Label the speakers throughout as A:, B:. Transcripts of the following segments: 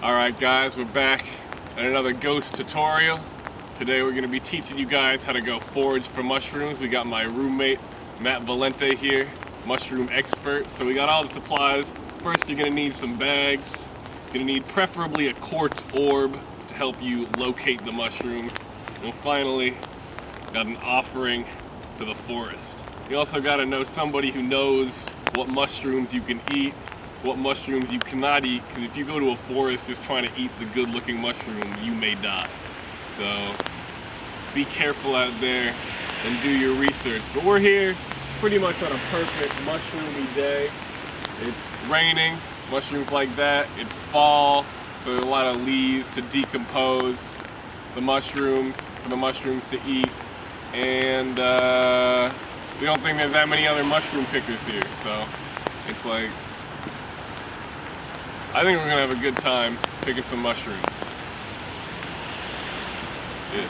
A: Alright guys, we're back at another ghost tutorial. Today we're going to be teaching you guys how to go forage for mushrooms. We got my roommate Matt Valente here, mushroom expert. So we got all the supplies. First you're going to need some bags. You're going to need preferably a quartz orb to help you locate the mushrooms. And finally, got an offering to the forest. You also got to know somebody who knows what mushrooms you can eat, what mushrooms you cannot eat, because if you go to a forest just trying to eat the good looking mushroom, you may die. So be careful out there and do your research. But we're here pretty much on a perfect mushroomy day. It's raining, mushrooms like that. It's fall, so there's a lot of leaves to decompose the mushrooms, for the mushrooms to eat. And we don't think there's that many other mushroom pickers here, so it's like, I think we're gonna have a good time picking some mushrooms. Yeah.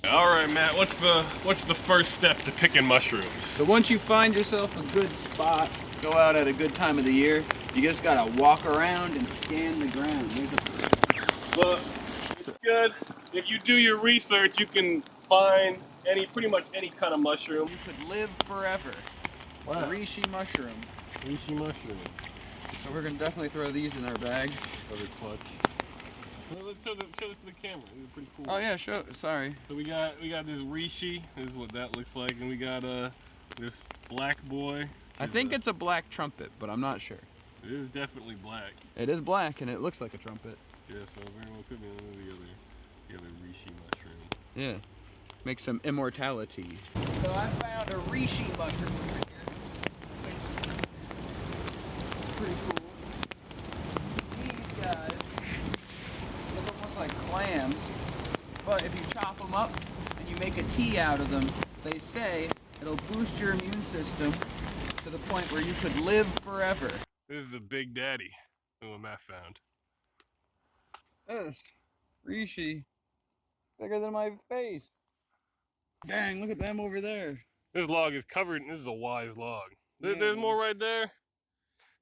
A: All right, Matt. What's the first step to picking mushrooms?
B: So once you find yourself a good spot, go out at a good time of the year, you just gotta walk around and scan the ground.
A: Well, it's good. If you do your research, you can find pretty much any kind of mushroom.
B: You could live forever.
A: Wow.
B: Reishi mushroom.
A: Reishi mushroom.
B: So we're gonna definitely throw these in our bag.
A: Another clutch. Well, let's show this to the camera. These are pretty cool.
B: Oh yeah, sure. Sorry.
A: So we got this reishi. This is what that looks like, and we got this black boy.
B: I think it's a black trumpet, but I'm not sure.
A: It is definitely black.
B: It is black, and it looks like a trumpet.
A: Yeah, so very well could be the other reishi mushroom.
B: Yeah. Make some immortality. So I found a reishi mushroom over here. Pretty cool. These guys look almost like clams, but if you chop them up and you make a tea out of them, they say it'll boost your immune system to the point where you could live forever.
A: This is a big daddy who Matt found.
B: This reishi, bigger than my face. Dang, look at them over there.
A: This log is covered, and this is a wise log.
B: Yeah,
A: There's more right there.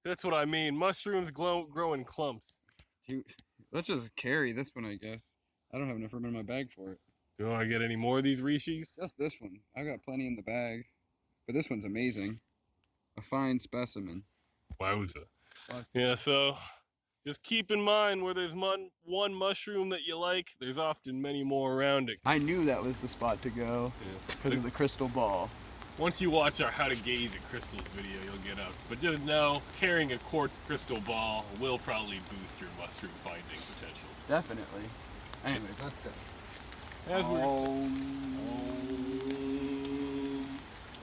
A: That's what I mean. Mushrooms grow in clumps.
B: Dude, let's just carry this one, I guess. I don't have enough room in my bag for it.
A: Do you want to get any more of these rishis?
B: Just this one. I got plenty in the bag. But this one's amazing. A fine specimen.
A: Wowza. Yeah, so just keep in mind where there's one mushroom that you like, there's often many more around it.
B: I knew that was the spot to go because of the crystal ball.
A: Once you watch our How to Gaze at Crystals video, you'll get us. But just know, carrying a quartz crystal ball will probably boost your mushroom finding potential.
B: Definitely. Anyways, let's go.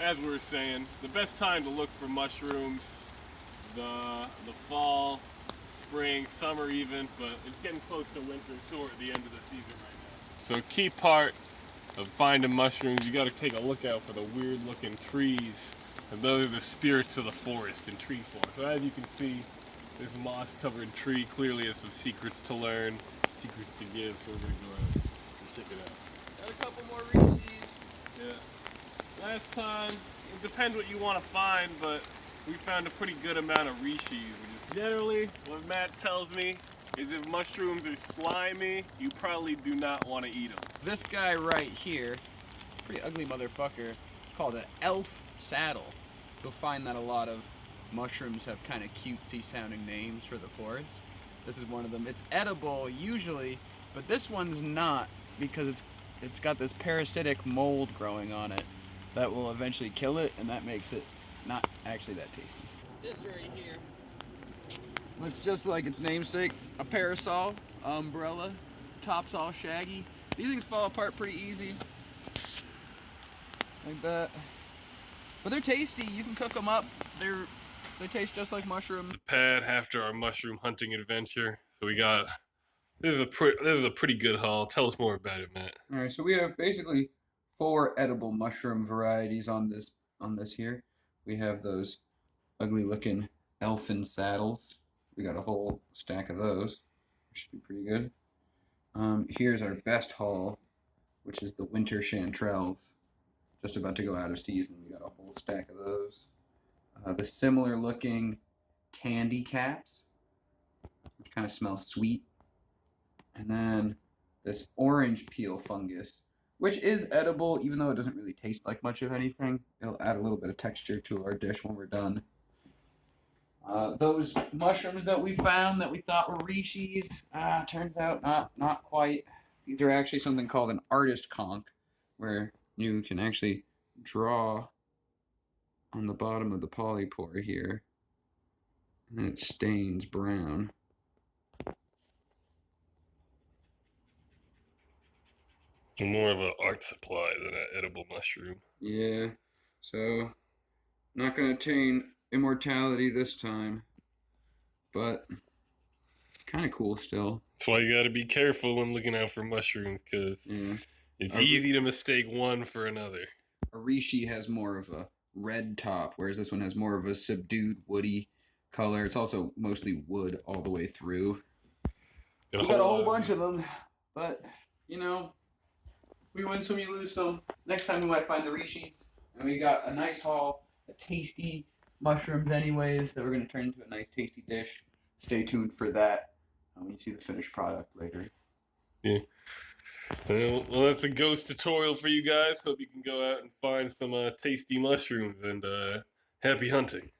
A: As we were saying, the best time to look for mushrooms, the fall, spring, summer even, but it's getting close to winter, so we're at the end of the season right now. So a key part of finding mushrooms, you gotta take a look out for the weird looking trees. And those are the spirits of the forest in tree form. So as you can see, this moss covered tree clearly has some secrets to learn, secrets to give, so we're gonna go out and check it out.
B: Got a couple more Reese's.
A: Yeah. Last time, it depends what you want to find, but we found a pretty good amount of rishis, which is generally what Matt tells me is if mushrooms are slimy, you probably do not want to eat them.
B: This guy right here, pretty ugly motherfucker, it's called an elf saddle. You'll find that a lot of mushrooms have kind of cutesy sounding names for the forest. This is one of them. It's edible usually, but this one's not because it's got this parasitic mold growing on it that will eventually kill it, and that makes it not actually that tasty. This right here looks just like its namesake, a parasol, umbrella, top's all shaggy. These things fall apart pretty easy, like that. But they're tasty. You can cook them up. They taste just like mushrooms.
A: The pad after our mushroom hunting adventure. So we got this is a pretty good haul. Tell us more about it, Matt.
B: All right, so we have basically 4 edible mushroom varieties on this here. We have those ugly looking elfin saddles. We got a whole stack of those, which should be pretty good. Here's our best haul. which is the winter chanterelles. Just about to go out of season. We got a whole stack of those. The similar looking candy caps, which kind of smell sweet. And then this orange peel fungus, which is edible, even though it doesn't really taste like much of anything. It'll add a little bit of texture to our dish when we're done. Those mushrooms that we found that we thought were reishi, turns out not quite. These are actually something called an artist conch, where you can actually draw on the bottom of the polypore here, and it stains brown.
A: More of an art supply than an edible mushroom.
B: Yeah, so not gonna attain immortality this time, but kind of cool still.
A: That's why you got to be careful when looking out for mushrooms, because it's easy to mistake one for another.
B: A reishi has more of a red top, whereas this one has more of a subdued woody color. It's also mostly wood all the way through. We got a whole bunch of them, but you know, we win some, you lose some. Next time we might find the rishis, and we got a nice haul, of tasty mushrooms anyways, that we're going to turn into a nice tasty dish. Stay tuned for that when you see the finished product later.
A: Yeah. Well, that's a ghost tutorial for you guys. Hope you can go out and find some tasty mushrooms, and happy hunting.